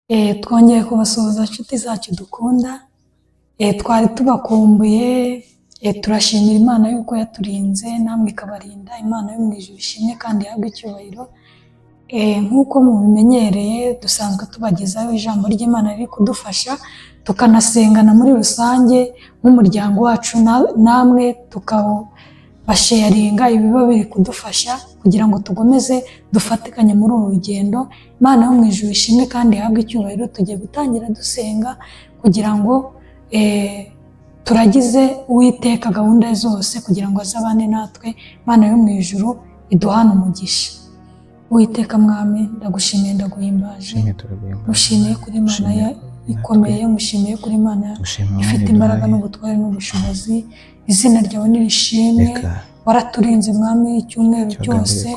Twongeye kubasuhuza inshuti zacu dukunda, twari tubakumbuye, turashimira Imana yuko yaturinze namwe ikabarinda. Imana yo mu ijuru ishimwe kandi ihabwe icyubahiro. Nk'uko mubimenyereye dusanzwe tubagezaho ijambo ry'Imana riri kudufasha, tukanasengana muri rusange nk'umuryango wacu, namwe tukabasharinga ibiba biri kudufasha kugira ngo tugomeze dufatikanye muri uru rugendo. Imana yo mu ijuru ishimwe kandi ihabwe icyubahiro. Tugiye gutangira dusenga kugira ngo turagize Uwiteka gahunda zose kugira ngo azabane natwe. Imana yo mu ijuru iduhane umugisha. Uwiteka mwami, ndagushimiye ndaguhimbaje, mushimiye kuri Imana ikomeye, mushimiye kuri Imana ifite imbaraga n'ubutware n'ubushobozi. Izina ryawe nirishimwe. Waraturinze mwami icyumweru cyose,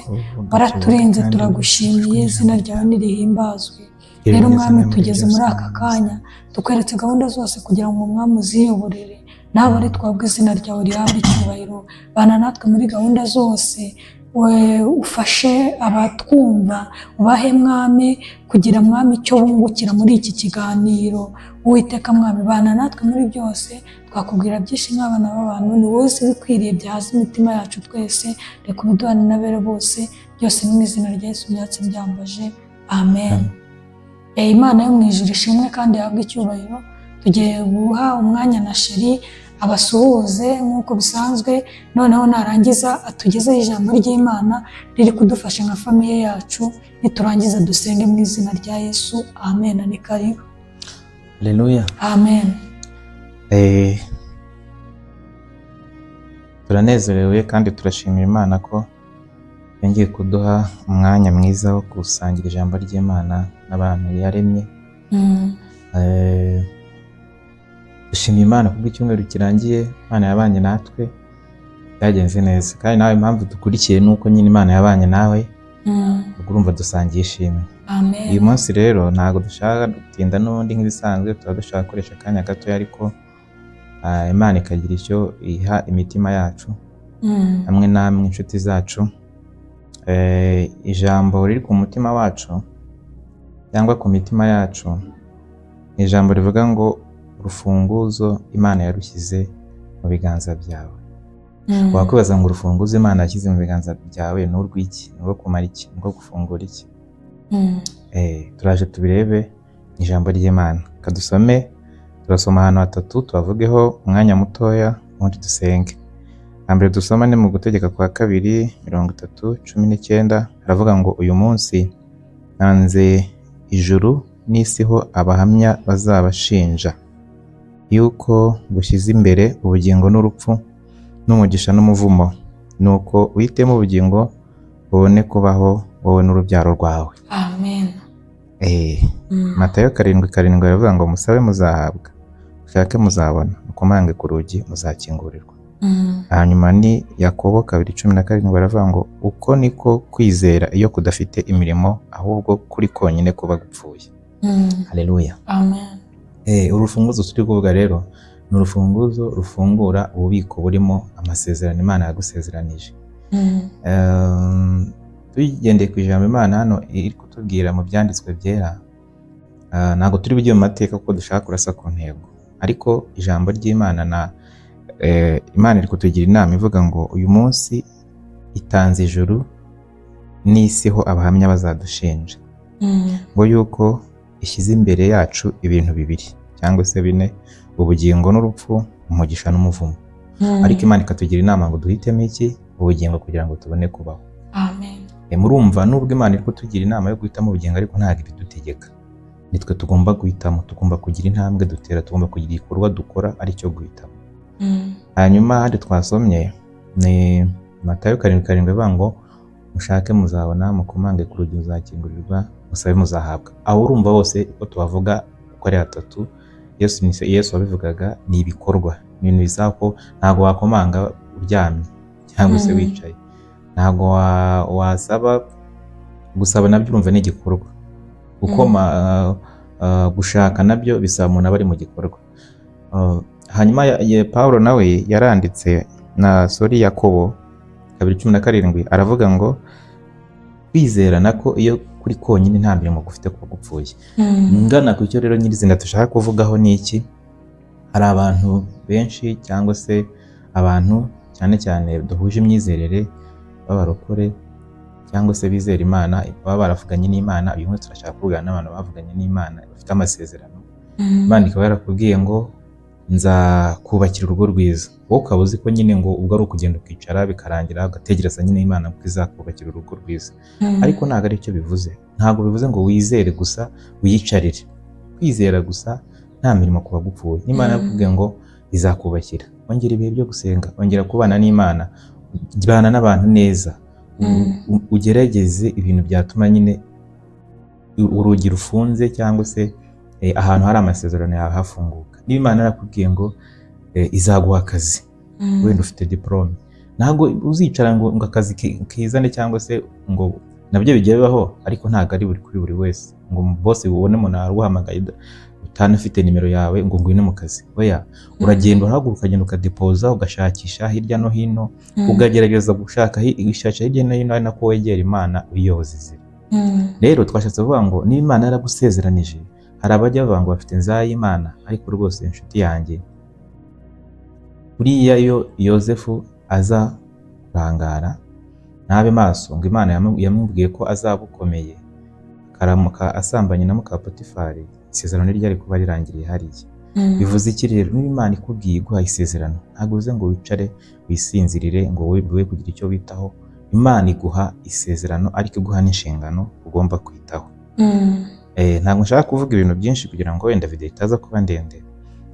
waraturinze, turagushimiye. Izina ryawe nirihimbazwe. Rero mwami, tugeze muri aka kanya tukweretse gahunda zose kugira ngo mwami uziyoborere, nawe ari twabwe izina ryawe rihabwe icyubahiro. Bana natwe muri gahunda zose, ufashe abatwumva, ubahe mwami kugira mwami icyo bungukira muri iki kiganiro. Uwiteka mwami, bana natwe muri byose, twakubwira byinshi nk'abana b'abantu, ni wowe uzi ibikwiriye byahaza imitima yacu twese. Reka ubiduhane n'abera bose, byose ni mu izina rya Yesu byatse byambaje, amen. Imana yo mu ijuru ishimwe kandi ihabwe icyubahiro. Tugiye guha umwanya na Sheri abasuhuze nk'uko bisanzwe, noneho narangiza atugezeho ijambo ry'Imana riri kudufasha nka famiye yacu. Niturangiza dusenge mu izina rya Yesu, amen. Ni karibu. Haleluya, amen. Turanezerewe kandi turashimira Imana ko yongeye kuduha umwanya mwiza wo gusangira ijambo ry'Imana n'abantu yaremye. Dushimira Imana kubwo icyumweru kirangiye. Imana yabanye natwe, byagenze neza, kandi nawe impamvu dukurikiye nuko nyine Imana yabanye nawe, urumva dusangiye ishimwe. Amen. Uyu munsi rero ntabwo dushaka gutinda n'ubundi nk'ibisanzwe, tuba dushaka gukoresha akanya gatoya, ariko Imana ikagira icyo iha imitima yacu hamwe namwe inshuti zacu. Ijambo riri ku mutima wacu cyangwa ku mitima yacu ni ijambo rivuga ngo urufunguzo Imana yarushyize mu biganza byawe. Wakwibaza ngo urufunguzo Imana yashyize mu biganza byawe ni urw'iki? Ni urwo kumara iki? Ni urwo gufungura iki? Turaje tubirebe mu ijambo ry'Imana. Kadusome, turasoma ahantu hatatu, tubavugeho umwanya mutoya ubundi dusenge. Hambere dusoma ni mu Gutegeka kwa 2:30-19, haravuga ngo uyu munsi nanze ijuru n'isi ho abahamya bazabashinja yuko gushyize imbere ubugingo n'urupfu n'umugisha n'umuvumo, nuko uhitemo ubugingo ubone kubaho wowe n'urubyaro rwawe. Amen. Matayo 7:7 aravuga ngo musabe muzahabwa, mushake muzabona, mukomange ku rugi muzakingurirwa. Hanyuma ni Yakobo 2:17 baravuga ngo uko niko kwizera iyo kudafite imirimo, ahubwo kuri konyine kuba gupfuye. Haleluya, amen. Urufunguzo turi kuvuga rero ni urufunguzo rufungura ububiko burimo amasezerano Imana yagusezeranije. Tugendeye ku ijambo Imana hano iri kutubwira mu byanditswe byera, ntabwo turi bujye mu mateka kuko dushaka kurasa ku ntego, ariko ijambo ry'Imana Imana iri kutugira inama ivuga ngo uyu munsi itanze ijuru n'isi ho abahamya bazadushinja, ngo yuko ishyize imbere yacu ibintu bibiri cyangwa se bine: ubugingo n'urupfu, umugisha n'umuvumo. Ariko Imana ikatugira inama ngo duhitemo iki? Ubugingo, kugira ngo tubone kubaho. Amen. Murumva, nubwo Imana iri kutugira inama yo guhitamo ubugingo, ariko ntabwo ibidutegeka. Nitwe tugomba guhitamo, tugomba kugira intambwe dutera, tugomba kugira igikorwa dukora ari cyo guhitamo. Hanyuma handi twasomye ni Matayo 7:7 bavuga ngo mushake muzabona, mukomange ku rugi muzakingurirwa, musabe muzahabwa. Aho urumva bose uko tubavuga uko ari hatatu, Yesu wabivugaga ni ibikorwa, ni ibintu bisaba ko ntabwo wakomanga uryamye cyangwa se wicaye, ntabwo wasaba. Gusaba nabyo urumva ni igikorwa, gushaka nabyo bisaba umuntu aba ari mu gikorwa. Hanyuma Pawulo nawe yaranditse Yakobo 2:17 aravuga ngo kwizera nako iyo kuri konyine nta mirimo gufite kuba gupfuye. Ngana ku cyo rero nyirizina dushaka kuvugaho ni iki. Hari abantu benshi cyangwa se abantu cyane cyane duhuje imyizerere b'abarokore cyangwa se bizera Imana, baba baravuganye n'Imana. Uyu munsi turashaka kuvugana n'abantu bavuganye n'Imana bafite amasezerano. Imana ikaba yarakubwiye ngo nzakubakira urugo rwiza, wowe ukaba uzi ko nyine ngo ubwo ari ukugenda ukicara bikarangira ugategereza nyine Imana ko izakubakira urugo rwiza. Ariko ntabwo ari cyo bivuze. Ntabwo bivuze ngo wizere gusa wiyicarire. Kwizera gusa nta mirimo kuba gupfuye. Imana yakubwiye ngo izakubakira. Ongera ibihe byo gusenga, ongera kubana n'Imana, jyana n'abantu neza. Ugerageze ibintu byatuma nyine urugi rufunze cyangwa se ahantu hari amasezerano yawe hafunguka. Niba Imana yarakubwiye ngo izaguha akazi, wenda ufite diplome, ntabwo uzicara ngo akazi kizane cyangwa se ngo nabyo bigiye bibaho, ariko ntabwo ari kuri buri wese ngo boss ubone umuntu aruhamagaye utanafite nimero yawe ngo ngwine mu kazi. Oya, uragenda uhaguruka ukagenda ukadepoza, ugashakisha hirya no hino, ugagerageza gushaka hirya no hino, ari nako wegera Imana uyiyoboza inzira. Rero twashatse kuvuga ngo niba Imana yaragusezeranije, hari abajya bavuga ngo bafite nzayimana, ariko rwose inshuti yanjye, buriya iyo Yozefu aza kurangara ntabe maso ngo Imana yamubwiye ko azaba ukomeye, akaramuka asambanye na muka Potifari, isezerano ryari kuba rirangiriye hariya. Bivuze iki rero? Niba Imana ikubwiye iguha isezerano, ntabwo uze ngo wicare wisinzirire ngo wowe kugira icyo witaho. Imana iguha isezerano, ariko iguha n'inshingano ugomba kwitaho. Ntabwo nshaka kuvuga ibintu byinshi kugira ngo wenda video itaza kuba ndende,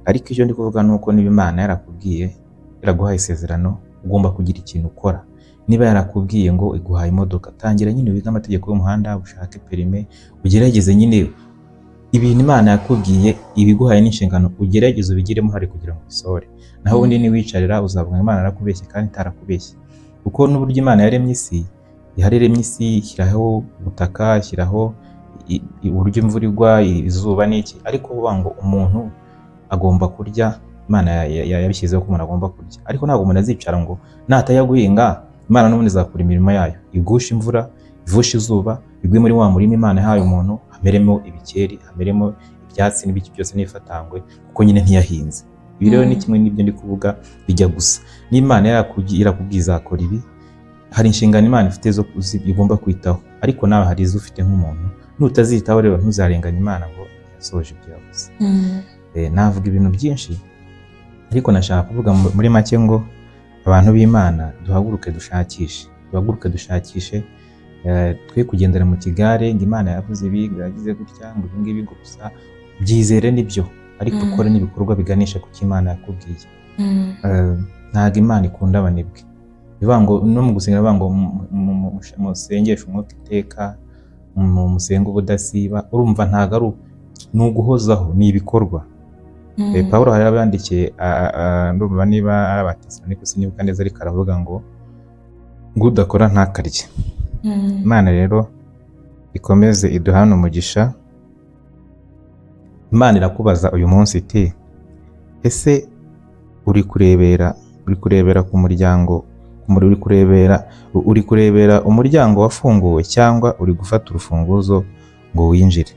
ariko icyo ndi kuvuga ni uko niba Imana yarakubwiye iraguha isezerano, ugomba kugira ikintu ukora. Niba yarakubwiye ngo iguha imodoka, tangira nyine wiga amategeko y'umuhanda, ushake perime, ugerageze nyine ibintu Imana yakubwiye, ibiguhaye n'inshingano ugerageze ubigiremo hari kugira ngo bisohore. Naho ubundi niwicarira uzavuga Imana yarakubeshye kandi itarakubeshye. Kuko n'uburyo Imana yaremye isi, yaremye isi ishyiraho ubutaka, ishyiraho uburyo imvura igwa, izuba n'iki, ariko uvuga ngo umuntu agomba kurya, Imana yabishyizeho ko umuntu agomba kurya. Ariko ntabwo umuntu azicara ngo nataya guhinga Imana n'ubundi izakora imirimo yayo, igusha imvura, ivusha izuba, bigwe muri wa murima Imana yahaye umuntu, hameremo ibikeri, hameremo ibyatsi n'ibiki byose n'ifatangwe, kuko nyine ntiyahinze. Ibi rero ni kimwe n'ibyo ndi kuvuga bijya gusa. N'Imana irakubwiye izakora ibi, hari inshingano Imana ifite zo igomba kwitaho, ariko nawe hari izo ufite nk'umuntu. Nutazitaho rero ntuzarenganya Imana ngo yasohoje ibyo yavuze. Navuga ibintu byinshi, ariko nashaka kuvuga muri make ngo abantu b'Imana duhaguruke dushakishe, twe kugendera mu kigare ngo Imana yavuze ibi, yagize gutya, ngo ibi ngibi gusa byizere nibyo, ariko ukore n'ibikorwa biganisha ku Imana yakubwiye. Ntabwo Imana ikunda abanebwe. Bivuga ngo no mu gusenga bivuga ngo musengeshe umwuka iteka, musenga ubudasiba. Urumva ntabwo ari n'uguhozaho, ni ibikorwa. Pawulo hari abandikiye, ndumva niba ari Abatesalonike sinibuka neza, ariko aravuga ngo udakora ntakarye. Imana rero ikomeze iduhane umugisha. Imana irakubaza uyu munsi iti, ese uri kurebera ku muryango, uri kurebera umuryango wafunguwe cyangwa uri gufata urufunguzo ngo winjire?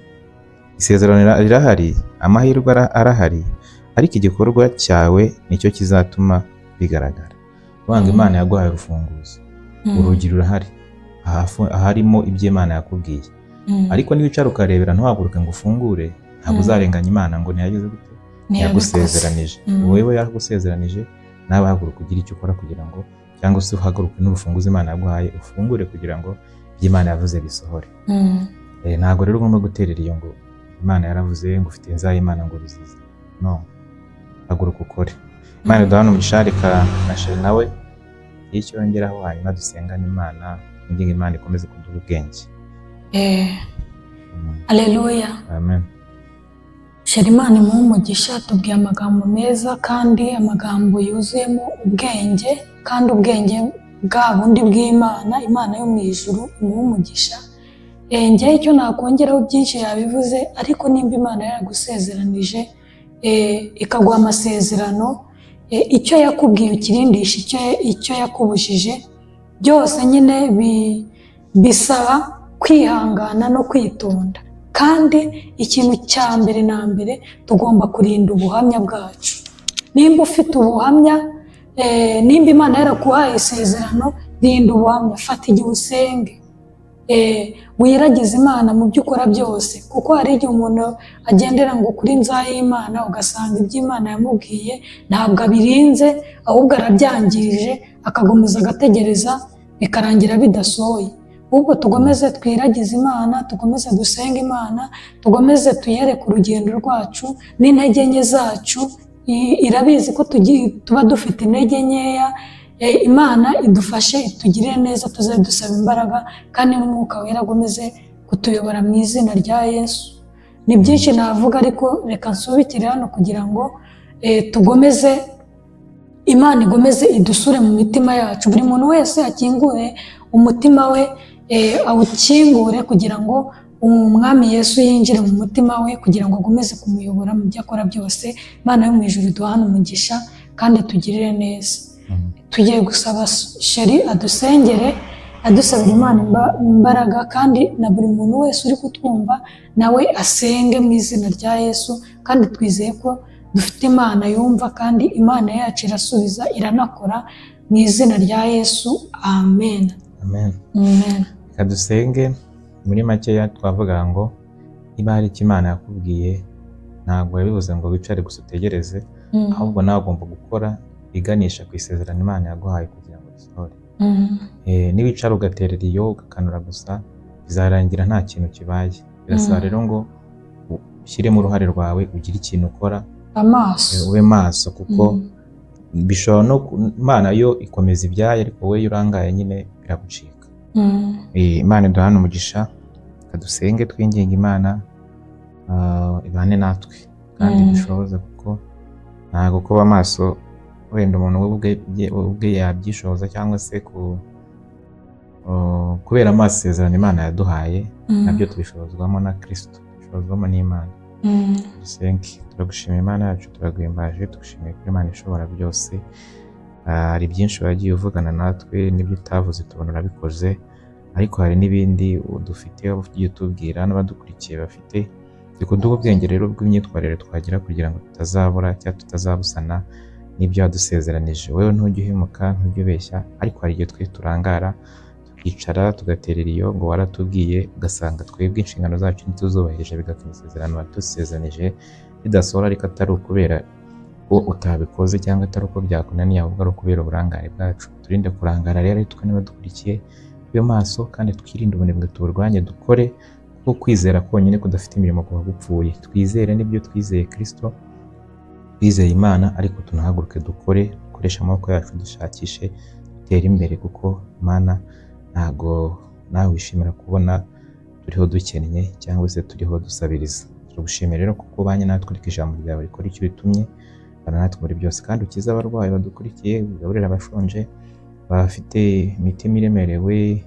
Isezerano rirahari, amahirwe arahari, ariko igikorwa cyawe nicyo kizatuma bigaragara. Wanga Imana yaguhaye urufunguzo, urugi rurahari, aharimo ibyo Imana yakubwiye. Ariko niba wicara ukarebera ntuhaguruke ngo ufungure, ntabwo uzarenganya Imana ngo ntiyageze gute, ntiyagusezeranije. Wowe yagusezeranije, nawe haguruka ugira icyo ukora kugira ngo, cyangwa se uhaguruke n'urufunguzo Imana yaguhaye ufungure kugira ngo ibyo Imana yavuze bisohore. Ntabwo rero ugomba guterera iyo ngo Imana yaravuze ngo ufite nzayimana ngo ruzize. No, haguruka ukore. Imana iduhane umugisha, reka nashe nawe icyo yongeraho, hanyuma dusengane Imana, ingingo Imana ikomeze kuduha ubwenge. Haleluya. Amen. Imana imuhe umugisha, tubwiye amagambo meza kandi amagambo yuzuyemo ubwenge, kandi ubwenge bwa bundi bw'Imana, Imana yo mu ijuru imuhe umugisha. Njye icyo nakongeraho byinshi yabivuze, ariko nimba Imana yaragusezeranije ikaguha amasezerano, icyo yakubwiye ukirindisha icyo yakubujije, byose nyine bisaba kwihangana no kwitonda. Kandi ikintu cya mbere na mbere tugomba kurinda ubuhamya bwacu. Nimba ufite ubuhamya, nimba Imana yaraguhaye isezerano, rinda ubuhamya. Fata igihe usenge, wiragize Imana mu byo ukora byose, kuko hari igihe umuntu agendera ngo kuri nzayimana, ugasanga ibyo Imana yamubwiye ntabwo abirinze, ahubwo arabyangije, akakomeza agategereza bikarangira bidasohoye. Ubwo tugomeze twiragize Imana, tugomeze dusenga Imana, tugomeze tuyereke urugendo rwacu n'intege nke zacu. Irabizi ko tuba dufite intege nkeya. Imana idufashe, itugirire neza, tuze dusaba imbaraga, kandi n'Umwuka Wera agomeze kutuyobora mu izina rya Yesu. Ni byinshi navuga, ariko reka nsubikire hano kugira ngo tugomeze, Imana igomeze idusure mu mitima yacu. Buri muntu wese akingure umutima we, awukingure kugira ngo Umwami Yesu yinjire mu mutima we, kugira ngo agomeze kumuyobora mu byo akora byose. Imana yo mu ijuru iduhane umugisha kandi tugirire neza. Tugiye gusaba Sheri adusengere, adusabira Imana imbaraga, kandi na buri muntu wese uri kutwumva nawe asenge mu izina rya Yesu. Kandi twizeye ko dufite Imana yumva, kandi Imana yacu irasubiza, iranakora mu izina rya Yesu. Amen. Amen. Amen. Reka dusenge. Muri makeya twavuga ngo niba hari icyo Imana yakubwiye, ntabwo yabivuze ngo wicare gusa utegereze, ahubwo nawe ugomba gukora iganisha ku isezerano Imana yaguhaye kugira ngo risohore. Niwicara ugaterera iyo ugakanura gusa, bizarangira nta kintu kibaye. Birasaba rero ngo ushyiremo uruhare rwawe, ugire ikintu ukora, ube maso, kuko bishobora no Imana yo ikomeza ibyayo, ariko wowe urangaye nyine biragucika. Imana iduhane umugisha. Dusenge twinginga Imana ibane natwe kandi dushoboze, kuko ntabwo kuba maso wenda umuntu ubwe yabyishoboza, cyangwa se kubera amaso isezerano Imana yaduhaye, nabyo tubishobozwamo na Kristo, tubishobozwamo n'Imana. Dusenge. Turagushimira Imana yacu, turaguhimbaje, tugushimiye ko Imana ishobora byose. Hari byinshi wagiye uvugana natwe, n'ibyo utavuze tubona urabikoze, ariko hari n'ibindi dufite ugiye utubwira n'abadukurikiye bafite. Dukuduha ubwenge rero bw'imyitwarire twagira kugira ngo tutazabura cyangwa tutazabusana n'ibyo wadusezeranije. Wewe ntujye uhemuka, ntujye ubeshya, ariko hari igihe twe turangara tukicara tugaterera iyo ngo waratubwiye, ugasanga twebwe inshingano zacu ntituzubahirije, bigatuma isezerano wadusezeranije ridasohora, ariko atari ukubera ko utabikoze cyangwa atari uko byakunaniye, ahubwo ari ukubera uburangare bwacu. Turinde kurangara rero, twe niba dukurikiye tube maso, kandi twirinde ubunebwe tuburwanye, dukore, kuko kwizera konyine kudafite imirimo kuba gupfuye. Twizere n'ibyo twizeye Kristo, twizeye Imana, ariko tunahaguruke dukore, dukoreshe amaboko yacu, dushakishe, dutere imbere, kuko Imana ntago nawe wishimira kubona turiho dukennye cyangwa se turiho dusabiriza. Turagushimira rero kuko ubanye natwe, ariko ijambo ryawe rikora icyo ritumye, bana natwe muri byose, kandi ukize abarwayi badukurikiye, ugaburire abashonje, bafite imitima iremerewe,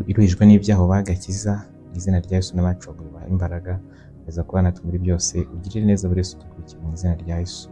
iruhijwe n'ibyaha bagakiza. Mu izina rya Yesu n'abacu baguha imbaraga, beza kuba natwe muri byose. Ugirire neza buri wese udukurikiye mu izina rya Yesu.